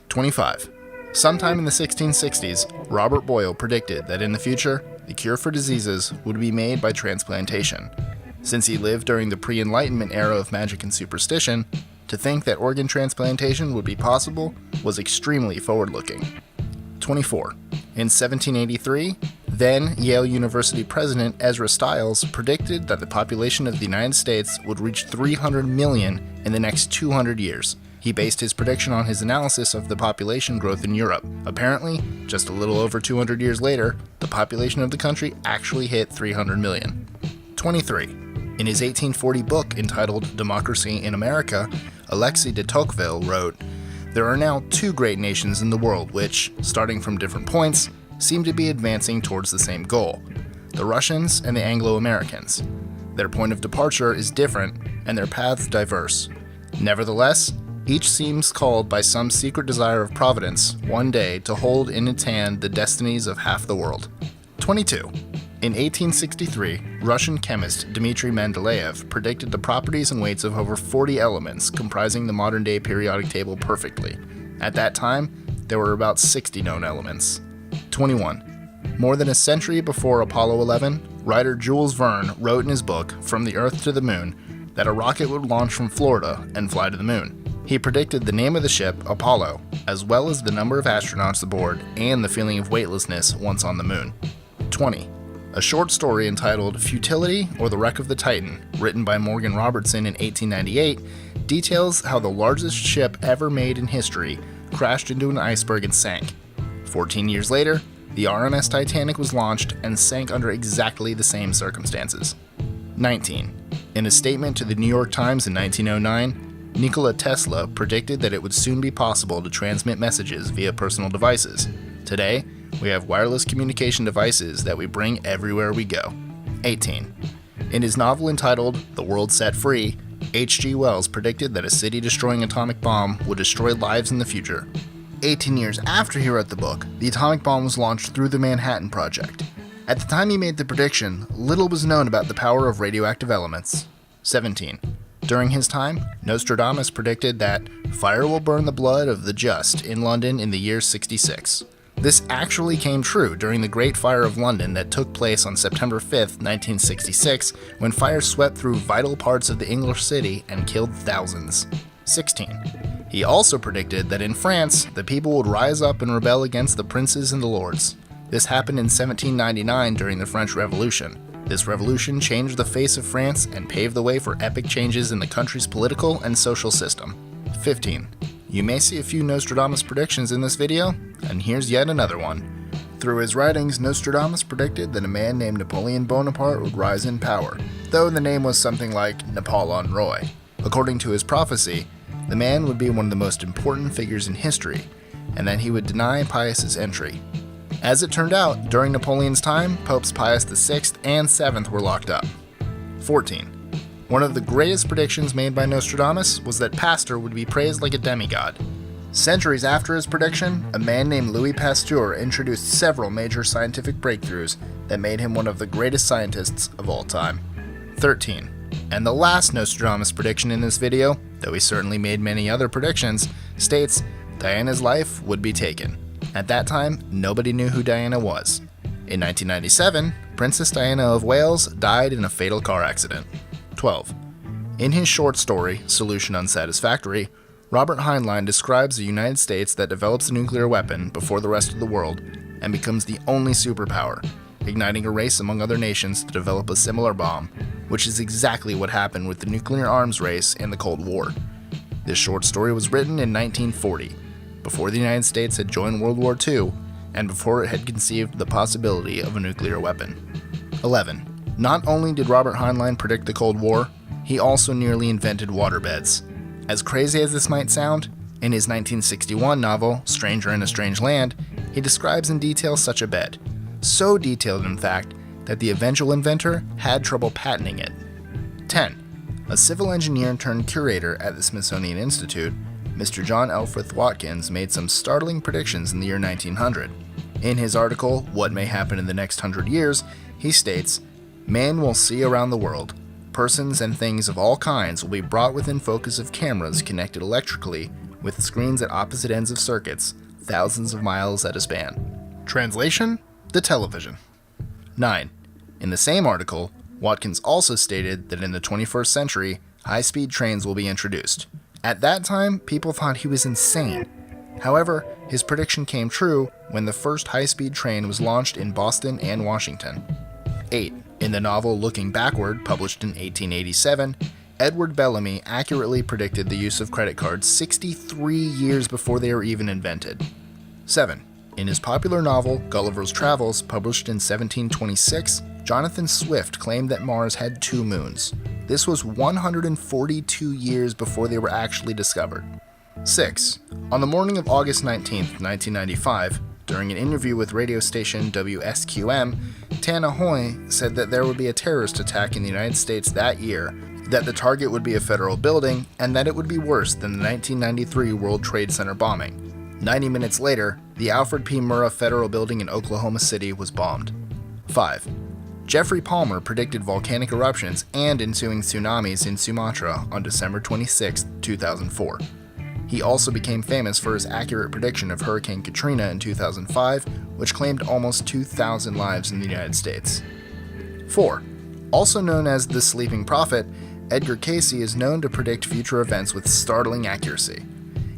25. Sometime in the 1660s, Robert Boyle predicted that in the future, the cure for diseases would be made by transplantation. Since he lived during the pre-Enlightenment era of magic and superstition, to think that organ transplantation would be possible was extremely forward-looking. 24. In 1783, then Yale University President Ezra Stiles predicted that the population of the United States would reach 300 million in the next 200 years. He based his prediction on his analysis of the population growth in Europe. Apparently, just a little over 200 years later, the population of the country actually hit 300 million. 23. In his 1840 book entitled Democracy in America, Alexis de Tocqueville wrote, "There are now two great nations in the world which, starting from different points, seem to be advancing towards the same goal, the Russians and the Anglo-Americans. Their point of departure is different and their paths diverse. Nevertheless, each seems called by some secret desire of Providence one day to hold in its hand the destinies of half the world." 22. In 1863, Russian chemist Dmitry Mendeleev predicted the properties and weights of over 40 elements comprising the modern-day periodic table perfectly. At that time, there were about 60 known elements. 21. More than a century before Apollo 11, writer Jules Verne wrote in his book From the Earth to the Moon that a rocket would launch from Florida and fly to the moon. He predicted the name of the ship, Apollo, as well as the number of astronauts aboard and the feeling of weightlessness once on the moon. 20. A short story entitled Futility or the Wreck of the Titan, written by Morgan Robertson in 1898, details how the largest ship ever made in history crashed into an iceberg and sank. 14 years later, the RMS Titanic was launched and sank under exactly the same circumstances. 19. In a statement to the New York Times in 1909, Nikola Tesla predicted that it would soon be possible to transmit messages via personal devices. Today, we have wireless communication devices that we bring everywhere we go. 18. In his novel entitled The World Set Free, H.G. Wells predicted that a city-destroying atomic bomb would destroy lives in the future. 18 years after he wrote the book, the atomic bomb was launched through the Manhattan Project. At the time he made the prediction, little was known about the power of radioactive elements. 17. During his time, Nostradamus predicted that fire will burn the blood of the just in London in the year 66. This actually came true during the Great Fire of London that took place on September 5, 1966, when fire swept through vital parts of the English city and killed thousands. 16. He also predicted that in France, the people would rise up and rebel against the princes and the lords. This happened in 1799 during the French Revolution. This revolution changed the face of France and paved the way for epic changes in the country's political and social system. 15. You may see a few Nostradamus predictions in this video, and here's yet another one. Through his writings, Nostradamus predicted that a man named Napoleon Bonaparte would rise in power, though the name was something like Napoleon Roy. According to his prophecy, the man would be one of the most important figures in history, and that he would deny Pius's entry. As it turned out, during Napoleon's time, Popes Pius VI and VII were locked up. 14. One of the greatest predictions made by Nostradamus was that Pasteur would be praised like a demigod. Centuries after his prediction, a man named Louis Pasteur introduced several major scientific breakthroughs that made him one of the greatest scientists of all time. 13. And the last Nostradamus prediction in this video, though he certainly made many other predictions, states Diana's life would be taken. At that time, nobody knew who Diana was. In 1997, Princess Diana of Wales died in a fatal car accident. 12. In his short story, Solution Unsatisfactory, Robert Heinlein describes a United States that develops a nuclear weapon before the rest of the world and becomes the only superpower, igniting a race among other nations to develop a similar bomb, which is exactly what happened with the nuclear arms race in the Cold War. This short story was written in 1940, before the United States had joined World War II, and before it had conceived the possibility of a nuclear weapon. 11. Not only did Robert Heinlein predict the Cold War, he also nearly invented waterbeds. As crazy as this might sound, in his 1961 novel, Stranger in a Strange Land, he describes in detail such a bed. So detailed, in fact, that the eventual inventor had trouble patenting it. 10. A civil engineer turned curator at the Smithsonian Institute, Mr. John Elfrith Watkins made some startling predictions in the year 1900. In his article, What May Happen in the Next 100 Years, he states, "Man will see around the world. Persons and things of all kinds will be brought within focus of cameras connected electrically with screens at opposite ends of circuits, thousands of miles at a span. Translation: the television. 9. In the same article, Watkins also stated that in the 21st century, high-speed trains will be introduced. At that time, people thought he was insane. However, his prediction came true when the first high-speed train was launched in Boston and Washington. 8. In the novel Looking Backward, published in 1887, Edward Bellamy accurately predicted the use of credit cards 63 years before they were even invented. 7. In his popular novel Gulliver's Travels, published in 1726, Jonathan Swift claimed that Mars had 2 moons. This was 142 years before they were actually discovered. 6. On the morning of August 19, 1995, during an interview with radio station WSQM, Tana Hoy said that there would be a terrorist attack in the United States that year, that the target would be a federal building, and that it would be worse than the 1993 World Trade Center bombing. 90 minutes later, the Alfred P. Murrah Federal Building in Oklahoma City was bombed. 5. Jeffrey Palmer predicted volcanic eruptions and ensuing tsunamis in Sumatra on December 26, 2004. He also became famous for his accurate prediction of Hurricane Katrina in 2005, which claimed almost 2,000 lives in the United States. 4. Also known as the Sleeping Prophet, Edgar Cayce is known to predict future events with startling accuracy.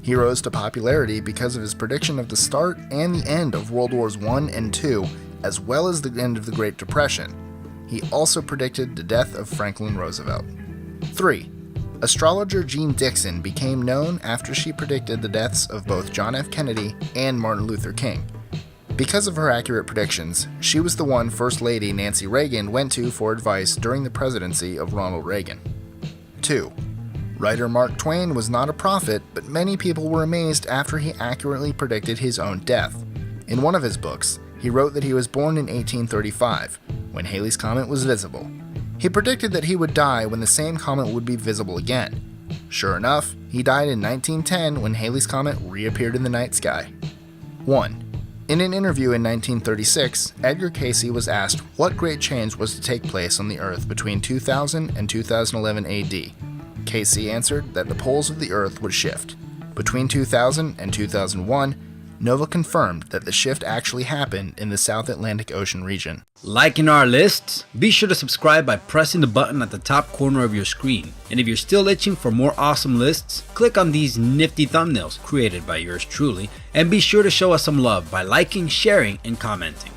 He rose to popularity because of his prediction of the start and the end of World Wars I and II, as well as the end of the Great Depression. He also predicted the death of Franklin Roosevelt. 3. Astrologer Jean Dixon became known after she predicted the deaths of both John F. Kennedy and Martin Luther King. Because of her accurate predictions, she was the one First Lady Nancy Reagan went to for advice during the presidency of Ronald Reagan. 2. Writer Mark Twain was not a prophet, but many people were amazed after he accurately predicted his own death. In one of his books, he wrote that he was born in 1835, when Halley's Comet was visible. He predicted that he would die when the same comet would be visible again. Sure enough, he died in 1910 when Halley's Comet reappeared in the night sky. 1. In an interview in 1936, Edgar Cayce was asked what great change was to take place on the Earth between 2000 and 2011 AD. Cayce answered that the poles of the Earth would shift. Between 2000 and 2001, NOVA confirmed that the shift actually happened in the South Atlantic Ocean region. Liking our lists? Be sure to subscribe by pressing the button at the top corner of your screen. And if you're still itching for more awesome lists, click on these nifty thumbnails created by yours truly, and be sure to show us some love by liking, sharing, and commenting.